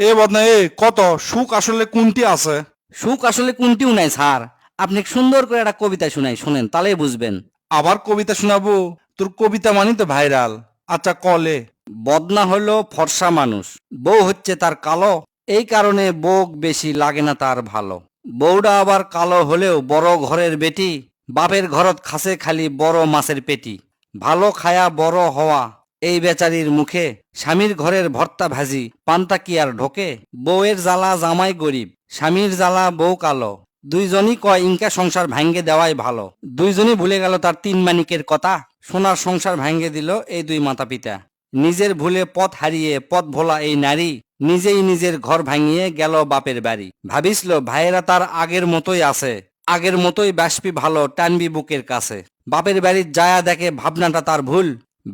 এ বদনা এ কত সুখ আসলে কোনটি আছে? সুখ আসলে কোনটিও নাই স্যার। আপনি সুন্দর করে একটা কবিতা শুনাই, শুনেন তাহলেই বুঝবেন। আবার কবিতা শোনাবো? তোর কবিতা মানি তো ভাইরাল। আচ্ছা কলে। বদনা হলো ফর্সা মানুষ, বউ হচ্ছে তার কালো, এই কারণে বউক বেশি লাগে না তার ভালো। বউটা আবার কালো হলেও বড় ঘরের বেটি, বাপের ঘরত খাসে খালি বড় মাছের পেটি। ভালো খায়া বড় হওয়া এই বেচারির মুখে, স্বামীর ঘরের ভর্তা ভাজি পান্তা কি আর ঢোকে। বউয়ের জ্বালা জামাই গরিব, স্বামীর জ্বালা বউ কালো, দুইজনই কয় ইনকা সংসার ভাঙ্গে দেওয়াই ভালো। দুইজনই ভুলে গেল তার তিন মানিকের কথা, সোনার সংসার ভাঙ্গে দিল এই দুই মাতা পিতা। নিজের ভুলে পথ হারিয়ে পথ ভোলা এই নারী, নিজেই নিজের ঘর ভাঙিয়ে গেল বাপের বাড়ি। ভাবিসলো ভাইয়েরা তার আগের মতোই আছে, আগের মতোই বাসপি ভালো টানবি বুকের কাছে। বাপের বাড়ির যায়া দেখে ভাবনাটা তার ভুল,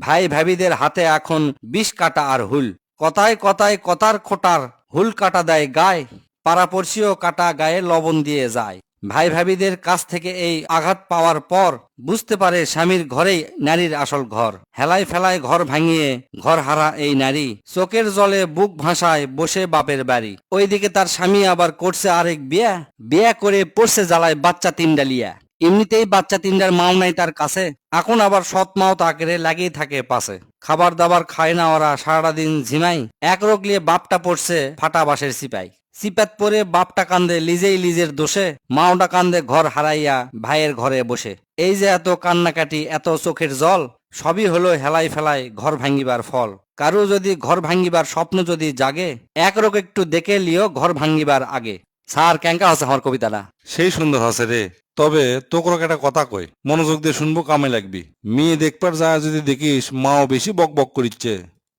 ভাই ভাবিদের হাতে এখন বিষ কাটা আর হুল। কথায় কথায় কথার খোটার হুল কাটা দেয় গায়ে, পাড়াপড়শিও কাটা গায়ে লবণ দিয়ে যায়। ভাই ভাবিদের কাছ থেকে এই আঘাত পাওয়ার পর বুঝতে পারে স্বামীর ঘরেই নারীর আসল ঘর। হেলায় ফেলায় ঘর ভাঙিয়ে ঘর হারা এই নারী, চোখের জলে বুক ভাসায় বসে বাপের বাড়ি। ওইদিকে তার স্বামী আবার করছে আরেক বিয়া, বিয়া করে পড়ছে জ্বালায় বাচ্চা তিনডালিয়া। এমনিতেই বাচ্চা তিনটার মাও নাই তার কাছে, এখন আবার সৎ মাও তাকে লাগেই থাকে পাশে। খাবার দাবার খায় না ওরা, সারাদিন ঝিমাই, এক রোগলিয়ে বাপটা পড়ছে ফাটা বাঁশের সিপাই। সিপাত পরে বাপটা কান্দে লিজেই লিজের দোষে, মাওটা কান্দে ঘর হারাইয়া ভাইয়ের ঘরে বসে। এই যে এত কান্নাকাটি এত চোখের জল, সবই হলো হেলাই ফেলাই ঘর ভাঙ্গিবার ফল। কারো যদি ঘর ভাঙ্গিবার স্বপ্ন যদি জাগে, এক রোগ একটু দেখে লিও ঘর ভাঙ্গিবার আগে। স্যার ক্যাঙ্কা আছে আমার কবিতাটা। সেই সুন্দর আছে রে। তবে তোকে একটা কথা কই, মনোযোগ দিয়ে শুনবো, কামে লাগবি। মেয়ে দেখবার যায় যদি দেখিস মাও বেশি বক বক করিচ্ছে,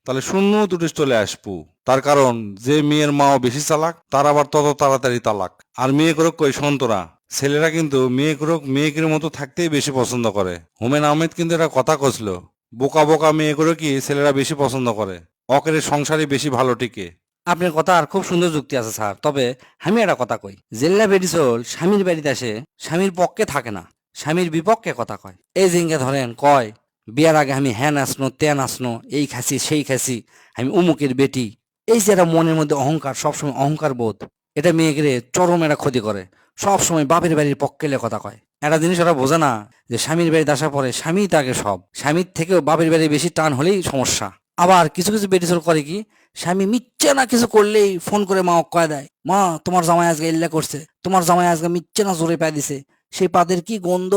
তাহলে শূন্য তুটিস চলে আসবো। তার কারণ যে মেয়ের মাও বেশি চালাক তার আবার তত তাড়াতাড়ি তালাক। আর মেয়ে করক কই সন্তরা, ছেলেরা কিন্তু মেয়ে করক মেয়েকের মতো থাকতেই বেশি পছন্দ করে। হুমায়ুন আহমেদ কিন্তু একটা কথা কছিল, বোকা বোকা মেয়ে করে কি ছেলেরা বেশি পছন্দ করে, অকেরে সংসারই বেশি ভালো টিকে। আপনার কথা আর খুব সুন্দর যুক্তি আছে স্যার। তবে আমি একটা কথা কই, জেল্লা বেডিসোল স্বামীর বাড়িতে আসে স্বামীর পক্ষে থাকে না, স্বামীর বিপক্ষে কথা কয়। এই জিঙ্গে ধরেন কয় বিয়ার আগে আমি হ্যান আসনো ত্যান আসনো, এই খাসি সেই খাসি, আমি উমুকের বেটি। এই যে একটা মনের মধ্যে অহংকার, সবসময় অহংকার বোধ, এটা মেয়েকে চরম একটা ক্ষতি করে। সবসময় বাপের বাড়ির পক্ষে কথা কয়। একটা জিনিস ওরা বোঝে না যে স্বামীর বাড়িতে আসার পরে স্বামী তাকে সব, স্বামীর থেকেও বাপের বাড়ি বেশি টান হলেই সমস্যা। আবার কিছু কিছু বেটিসল করে কি, স্বামী মিথ্যে না কিছু করলেই ফোন করে মা কয়ে দেয়, মা তোমার জামাই আজকে ইল্লা করছে, তোমার জামাই আজকে মিথ্যে না জোরে পা দিছে, সেই পাদের কি গন্ধ,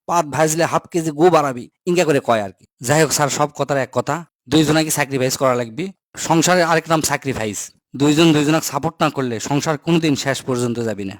পাত ভাজলে হাফ কেজি গো বাড়াবি, ইঙ্গা করে কয় আর কি। যাই হোক স্যার, সব কথার এক কথা, দুইজনাকে স্যাক্রিফাইস করা লাগবে। সংসারের আরেক নাম স্যাক্রিফাইস। দুইজন দুইজনকে সাপোর্ট না করলে সংসার কোনোদিন শেষ পর্যন্ত যাবি না।